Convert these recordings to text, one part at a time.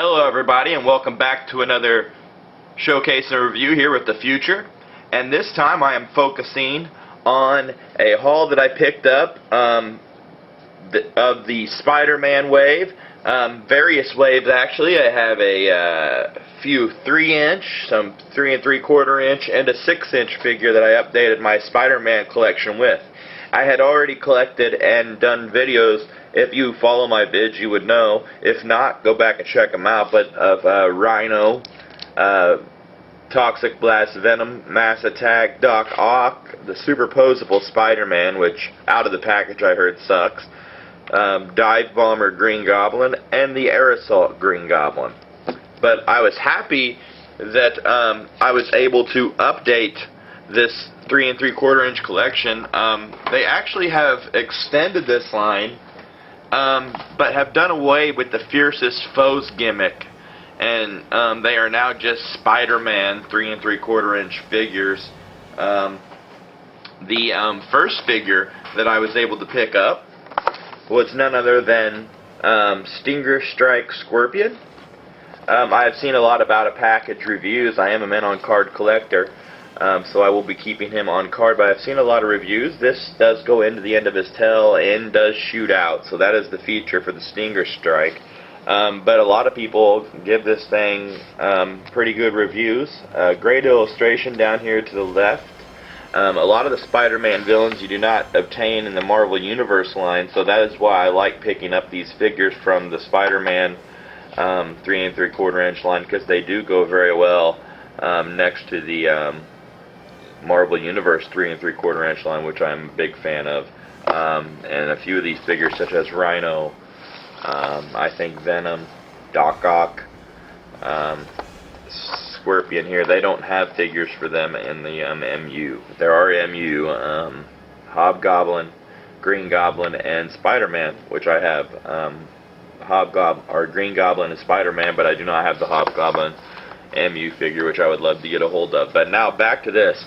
Hello everybody, and welcome back to another showcase and review here with the Future. And this time I am focusing on a haul that I picked up of the Spider-Man wave. Various waves actually. I have a few 3-inch, some 3 3/4 inch, and a 6-inch figure that I updated my Spider-Man collection with. I had already collected and done videos. If you follow my vids, you would know. If not, go back and check them out. But of Rhino, Toxic Blast, Venom, Mass Attack, Doc Ock, the Superposable Spider-Man, which out of the package I heard sucks, Dive Bomber Green Goblin, and the Aerosol Green Goblin. But I was happy that I was able to update this 3 3/4 inch collection. They actually have extended this line, but have done away with the Fiercest Foes gimmick, and they are now just Spider-Man 3 3/4 inch figures. The first figure that I was able to pick up was none other than Stinger Strike Scorpion. I have seen a lot about a package reviews. I am a men on card collector, so I will be keeping him on card, but I've seen a lot of reviews. This does go into the end of his tail and does shoot out, so that is the feature for the Stinger Strike. But a lot of people give this thing pretty good reviews. Great illustration down here to the left. A lot of the Spider-Man villains you do not obtain in the Marvel Universe line, so that is why I like picking up these figures from the Spider-Man 3 3/4 inch line, because they do go very well next to the Marvel Universe 3 3/4 inch line, which I'm a big fan of. And a few of these figures, such as Rhino, I think Venom, Doc Ock, Scorpion here, they don't have figures for them in the MU. There are MU, Hobgoblin, Green Goblin, and Spider-Man, which I have Green Goblin and Spider-Man, but I do not have the Hobgoblin MU figure, which I would love to get a hold of. But now back to this.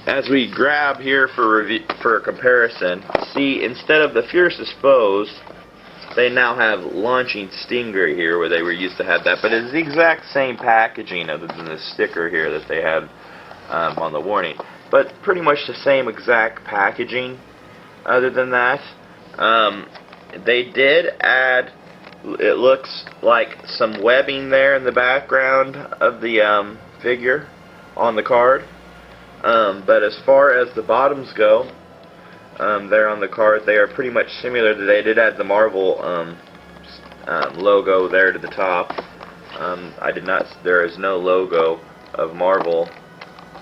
As we grab here for a comparison, see, instead of the Fiercest Foes, they now have Launching Stinger here, where they were used to have that. But it's the exact same packaging, other than the sticker here that they had on the warning. But pretty much the same exact packaging, other than that. They did add, it looks like, some webbing there in the background of the figure on the card. But as far as the bottoms go, there on the card, they are pretty much similar. They did add the Marvel logo there to the top. There is no logo of Marvel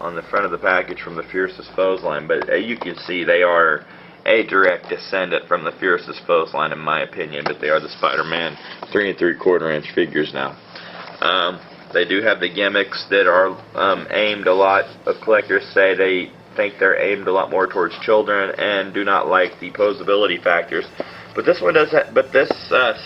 on the front of the package from the Fiercest Foes line, but you can see they are a direct descendant from the Fiercest Foes line, in my opinion, but they are the Spider-Man 3 3/4 inch figures now. They do have the gimmicks that are aimed, a lot of collectors say they think they're aimed a lot more towards children and do not like the posability factors. But this one does. This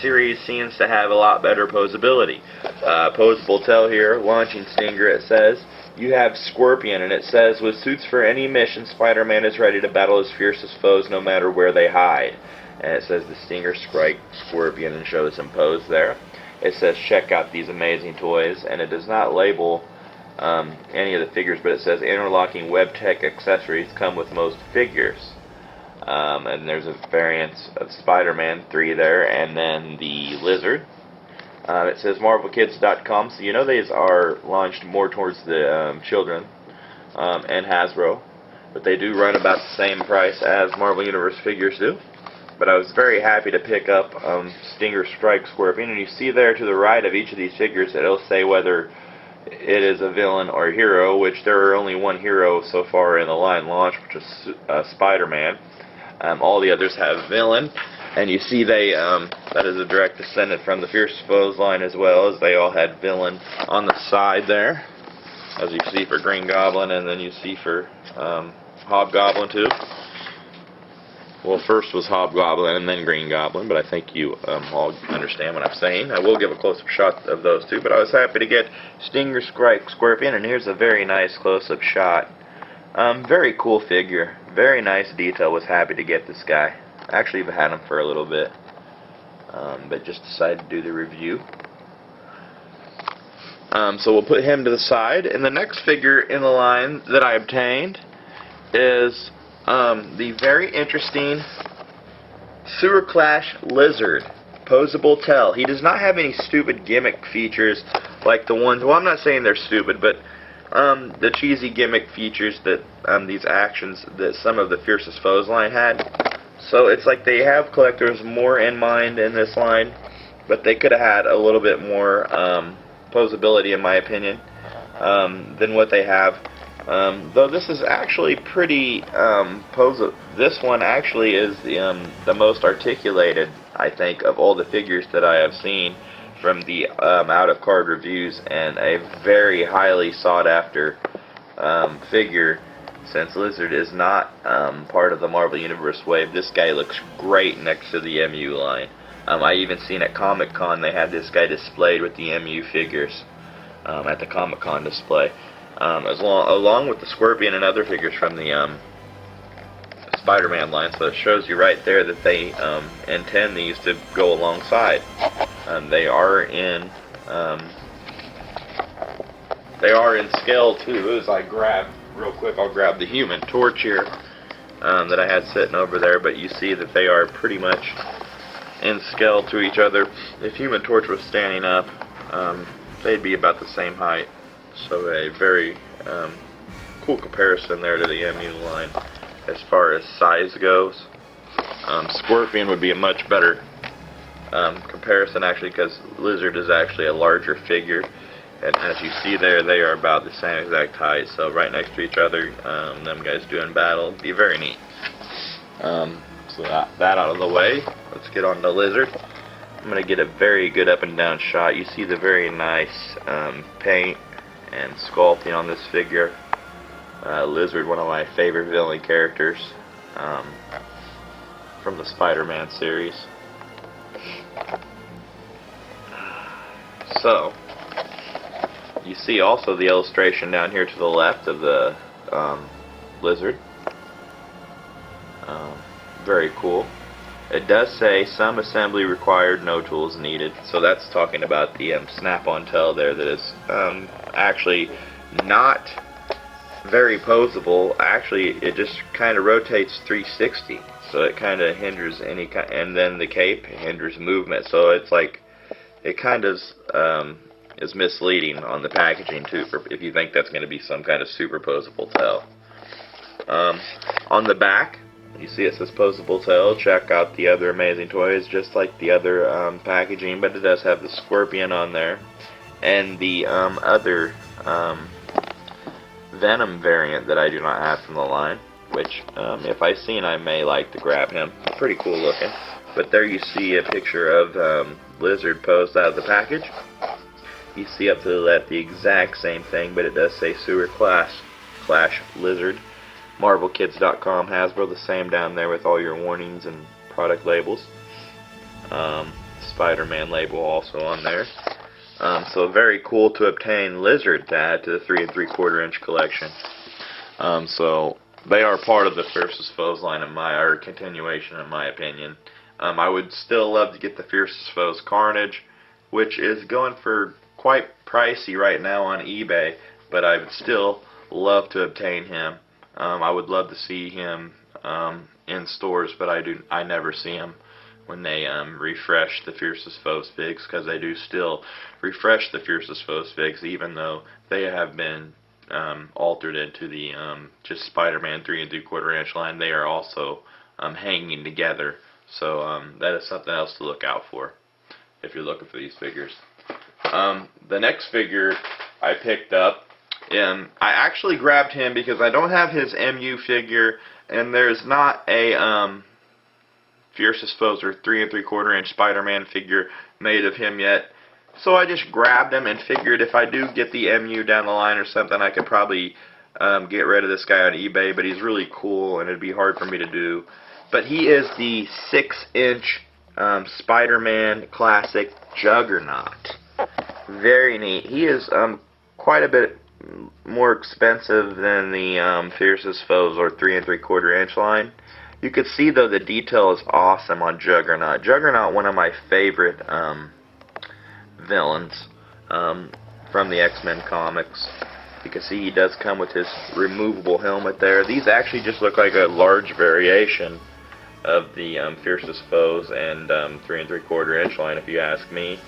series seems to have a lot better posability. Posable tail here, Launching Stinger. It says you have Scorpion, and it says, with suits for any mission, Spider-Man is ready to battle his fiercest foes, no matter where they hide. And it says the Stinger Strike Scorpion, and shows him pose there. It says, check out these amazing toys, and it does not label any of the figures, but it says interlocking WebTech accessories come with most figures. And there's a variant of Spider-Man 3 there, and then the Lizard. It says MarvelKids.com, so you know these are launched more towards the children, and Hasbro, but they do run about the same price as Marvel Universe figures do. But I was very happy to pick up Stinger Strike Scorpion, and you see there to the right of each of these figures, it'll say whether it is a villain or a hero, which there are only one hero so far in the line launch, which is Spider-Man. All the others have villain, and you see that is a direct descendant from the Fiercest Foes line, as well as they all had villain on the side there, as you see for Green Goblin, and then you see for Hobgoblin too. Well, first was Hobgoblin and then Green Goblin, but I think you all understand what I'm saying. I will give a close-up shot of those two, but I was happy to get Stinger Strike Scorpion, and here's a very nice close-up shot. Very cool figure. Very nice detail. Was happy to get this guy. Actually, I've had him for a little bit, but just decided to do the review. So we'll put him to the side. And the next figure in the line that I obtained is the very interesting Sewer Clash Lizard. Posable Tail. He does not have any stupid gimmick features like the ones, well, I'm not saying they're stupid, but the cheesy gimmick features that these actions that some of the Fiercest Foes line had. So it's like they have collectors more in mind in this line, but they could have had a little bit more posability, in my opinion, than what they have. Though this is actually pretty this one actually is the most articulated, I think, of all the figures that I have seen from the out-of-card reviews, and a very highly sought-after figure. Since Lizard is not part of the Marvel Universe wave, this guy looks great next to the MU line. I even seen at Comic-Con they had this guy displayed with the MU figures at the Comic-Con display, along with the Scorpion and other figures from the Spider-Man line. So it shows you right there that they intend these to go alongside. They are in scale too. As I grab real quick, I'll grab the Human Torch here that I had sitting over there. But you see that they are pretty much in scale to each other. If Human Torch was standing up, they'd be about the same height. So a very cool comparison there to the MU line as far as size goes. Scorpion would be a much better comparison, actually, because Lizard is actually a larger figure, and as you see there, they are about the same exact height. So right next to each other, them guys doing battle, be very neat. So that out of the way, let's get on the Lizard. I'm going to get a very good up and down shot. You see the very nice paint and sculpting on this figure. Lizard, one of my favorite villain characters from the Spider-Man series. So, you see also the illustration down here to the left of the Lizard. Very cool. It does say some assembly required, no tools needed. So that's talking about the snap-on tail there that is actually not very posable. Actually, it just kind of rotates 360, so it kind of hinders any kind, and then the cape hinders movement. So it's like it kind of is misleading on the packaging too, if you think that's going to be some kind of superposable tail. On the back, you see it says posable tail. Check out the other amazing toys, just like the other packaging, but it does have the Scorpion on there, and the other Venom variant that I do not have from the line, which if I seen, I may like to grab him. Pretty cool looking. But there you see a picture of Lizard posed out of the package. You see up to the left the exact same thing, but it does say Sewer Clash Lizard. MarvelKids.com, Hasbro, the same down there with all your warnings and product labels. Spider-Man label also on there. So very cool to obtain Lizard to add to the 3 3/4 inch collection. So they are part of the Fiercest Foes line or continuation, in my opinion. I would still love to get the Fiercest Foes Carnage, which is going for quite pricey right now on eBay, but I would still love to obtain him. I would love to see him in stores, but I never see him when they refresh the Fiercest Foes figs, because they do still refresh the Fiercest Foes figs, even though they have been altered into the just Spider-Man 3 3/4 inch line. They are also hanging together, so that is something else to look out for if you're looking for these figures. The next figure I picked up, and I actually grabbed him because I don't have his MU figure, and there's not a Fiercest Foes or 3 3/4 inch Spider-Man figure made of him yet. So I just grabbed him and figured if I do get the MU down the line or something, I could probably get rid of this guy on eBay, but he's really cool and it'd be hard for me to do. But he is the 6-inch Spider-Man Classic Juggernaut. Very neat. He is quite a bit more expensive than the Fiercest Foes or 3 3/4 inch line. You could see though the detail is awesome on Juggernaut. Juggernaut, one of my favorite villains from the X-Men comics. You can see he does come with his removable helmet there. These actually just look like a large variation of the Fiercest Foes and 3 3/4 inch line, if you ask me.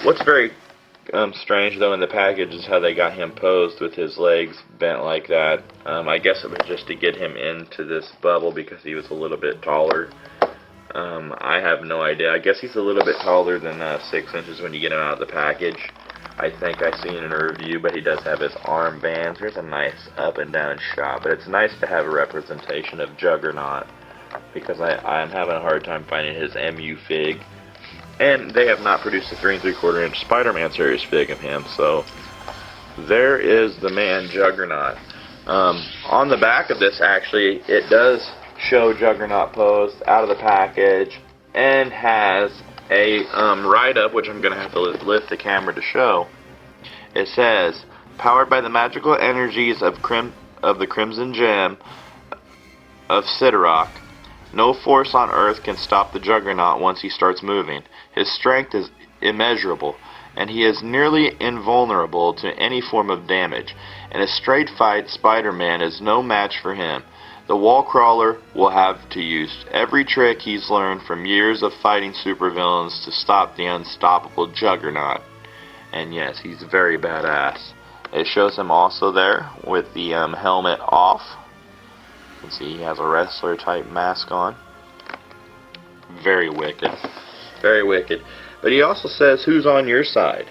What's very strange though in the package is how they got him posed with his legs bent like that. I guess it was just to get him into this bubble because he was a little bit taller. I have no idea. I guess he's a little bit taller than 6 inches when you get him out of the package. I think I seen in a review, but he does have his arm bands. Here's a nice up and down shot, but it's nice to have a representation of Juggernaut because I'm having a hard time finding his MU fig, and they have not produced a 3 3/4 inch Spider-Man series fig of him, so there is the man Juggernaut. On the back of this, actually, it does show Juggernaut posed out of the package and has a write-up, which I'm going to have to lift the camera to show. It says, powered by the magical energies of the Crimson Gem of Sidarok, no force on Earth can stop the Juggernaut once he starts moving. His strength is immeasurable, and he is nearly invulnerable to any form of damage. In a straight fight, Spider-Man is no match for him. The wall crawler will have to use every trick he's learned from years of fighting supervillains to stop the unstoppable Juggernaut. And yes, he's very badass. It shows him also there with the helmet off. You can see he has a wrestler type mask on. Very wicked. Very wicked. But he also says who's on your side.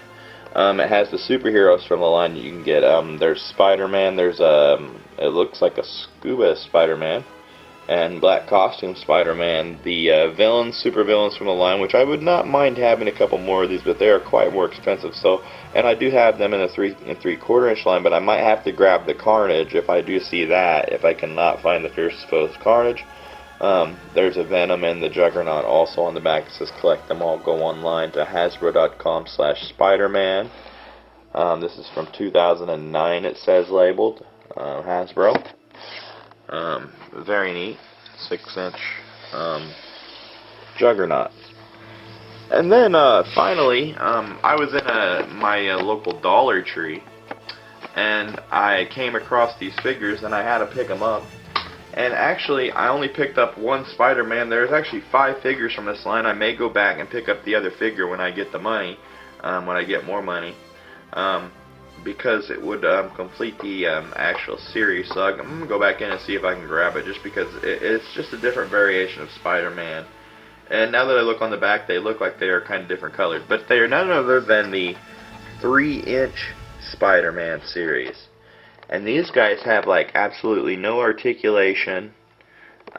It has the superheroes from the line you can get. There's Spider-Man, there's it looks like a scuba Spider-Man, and black costume Spider-Man. The villains, super villains from the line, which I would not mind having a couple more of these, but they are quite more expensive. So, and I do have them in a 3 3/4 inch line, but I might have to grab the Carnage if I do see that. If I cannot find the Fiercest Foes Carnage. There's a Venom and the Juggernaut also on the back. It says collect them all. Go online to hasbro.com/Spider-Man. This is from 2009, it says labeled. Hasbro. Very neat. 6 inch Juggernaut. And then finally, I was in my local Dollar Tree, and I came across these figures, and I had to pick them up. And actually, I only picked up one Spider-Man. There's actually 5 figures from this line. I may go back and pick up the other figure when I get the money, when I get more money, because it would complete the actual series. So I'm going to go back in and see if I can grab it, just because it's just a different variation of Spider-Man. And now that I look on the back, they look like they are kind of different colors. But they are none other than the 3-inch Spider-Man series. And these guys have like absolutely no articulation.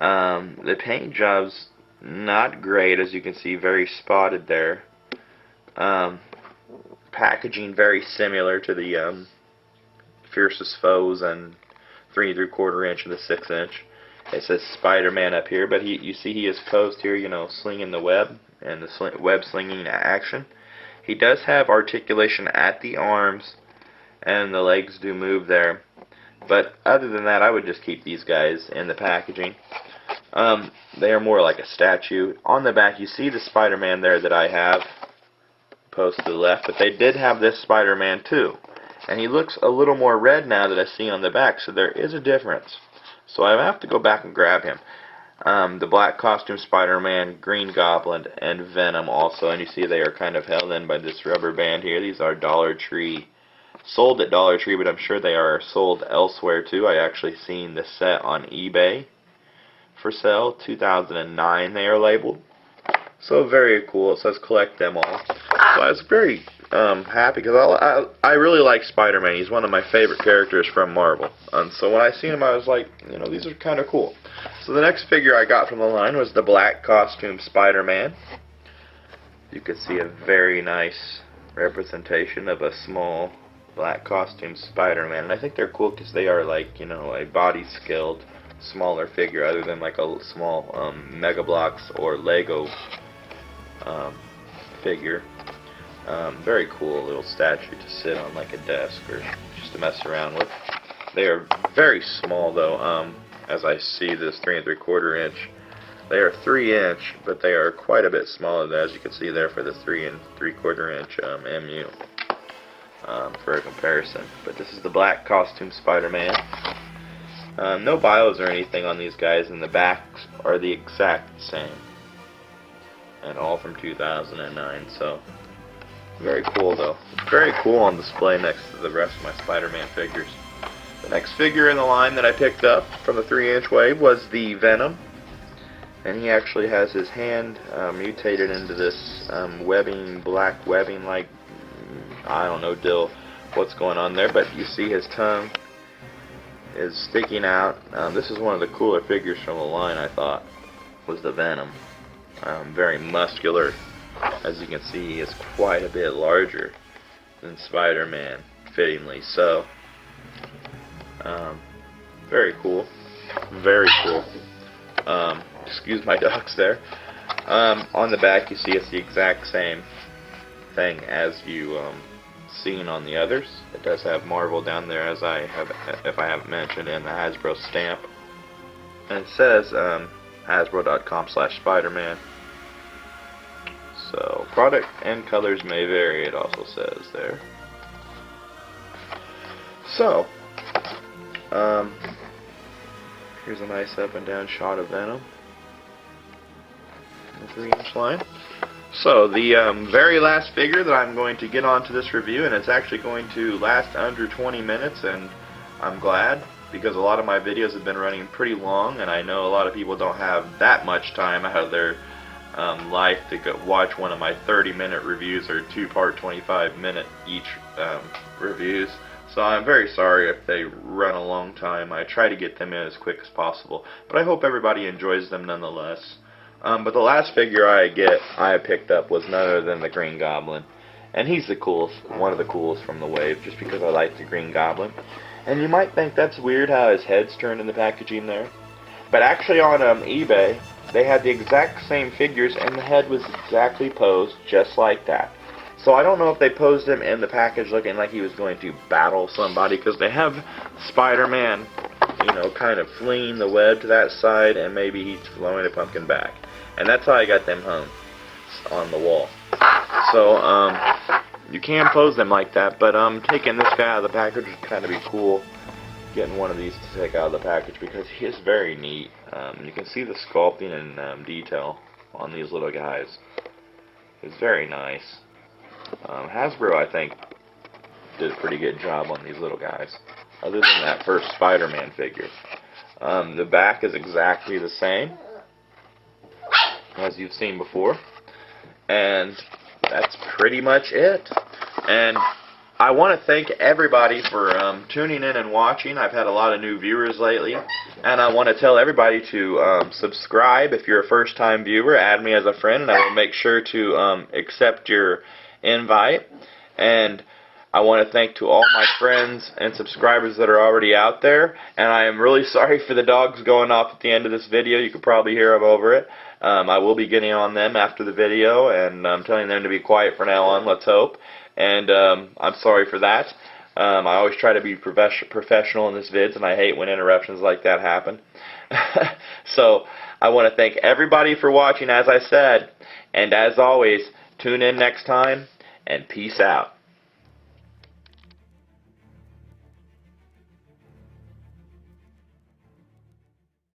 The paint job's not great, as you can see, very spotted there. Packaging very similar to the Fiercest Foes and 3 3/4 inch and the 6 inch. It says Spider-Man up here, but you see he is posed here, you know, slinging the web and the web slinging action. He does have articulation at the arms, and the legs do move there. But other than that, I would just keep these guys in the packaging. They are more like a statue. On the back, you see the Spider-Man there that I have posed to the left, but they did have this Spider-Man too. And he looks a little more red now that I see on the back, so there is a difference. So I have to go back and grab him. The black costume Spider-Man, Green Goblin, and Venom also. And you see they are kind of held in by this rubber band here. These are Dollar Tree. Sold at Dollar Tree, but I'm sure they are sold elsewhere too. I actually seen the set on eBay for sale. 2009 they are labeled. So very cool. It says collect them all. So I was very happy because I really like Spider-Man. He's one of my favorite characters from Marvel. And so when I seen him, I was like, you know, these are kind of cool. So the next figure I got from the line was the black costume Spider-Man. You can see a very nice representation of a small black costume Spider-Man, and I think they're cool because they are like, you know, a body skilled smaller figure other than like a small Mega Bloks or Lego figure. Very cool little statue to sit on like a desk or just to mess around with. They are very small though, as I see this 3 3/4 inch. They are 3 inch, but they are quite a bit smaller than, as you can see there, for the 3 3/4 inch MU. for a comparison. But this is the black costume Spider-Man. No bios or anything on these guys, and the backs are the exact same. And all from 2009, so very cool though. Very cool on display next to the rest of my Spider-Man figures. The next figure in the line that I picked up from the 3-inch wave was the Venom. And he actually has his hand mutated into this webbing, black webbing like, I don't know, Dill, what's going on there, but you see his tongue is sticking out. This is one of the cooler figures from the line, I thought, was the Venom. Very muscular. As you can see, he is quite a bit larger than Spider-Man, fittingly so. Very cool. Very cool. Excuse my dogs there. On the back you see it's the exact same thing as you seen on the others. It does have Marvel down there, as I have, if I haven't mentioned, and the Hasbro stamp. And it says Hasbro.com/Spider-Man. So product and colors may vary, it also says there. So here's a nice up and down shot of Venom. The 3-inch line. So the very last figure that I'm going to get onto this review, and it's actually going to last under 20 minutes, and I'm glad, because a lot of my videos have been running pretty long, and I know a lot of people don't have that much time out of their life to go watch one of my 30-minute reviews or 2-part 25-minute each reviews. So I'm very sorry if they run a long time. I try to get them in as quick as possible, but I hope everybody enjoys them nonetheless. But the last figure I picked up was none other than the Green Goblin, and he's the coolest, one of the coolest from the wave, just because I like the Green Goblin. And you might think that's weird how his head's turned in the packaging there, but actually on eBay they had the exact same figures, and the head was exactly posed just like that. So I don't know if they posed him in the package looking like he was going to battle somebody, because they have Spider-Man, you know, kind of flinging the web to that side, and maybe he's throwing a pumpkin back. And that's how I got them hung on the wall. So you can pose them like that, but taking this guy out of the package would kind of be cool. Getting one of these to take out of the package, because he is very neat. You can see the sculpting and detail on these little guys. It's very nice. Hasbro, I think, did a pretty good job on these little guys, other than that first Spider-Man figure. The back is exactly the same as you've seen before, and that's pretty much it. And I want to thank everybody for tuning in and watching. I've had a lot of new viewers lately, and I want to tell everybody to subscribe. If you're a first-time viewer, add me as a friend, and I will make sure to accept your invite. And I want to thank to all my friends and subscribers that are already out there, and I am really sorry for the dogs going off at the end of this video. You could probably hear them over it. I will be getting on them after the video, and I'm telling them to be quiet from now on, let's hope. And I'm sorry for that. I always try to be professional in this vids, and I hate when interruptions like that happen. So I want to thank everybody for watching, as I said, and as always, tune in next time, and peace out.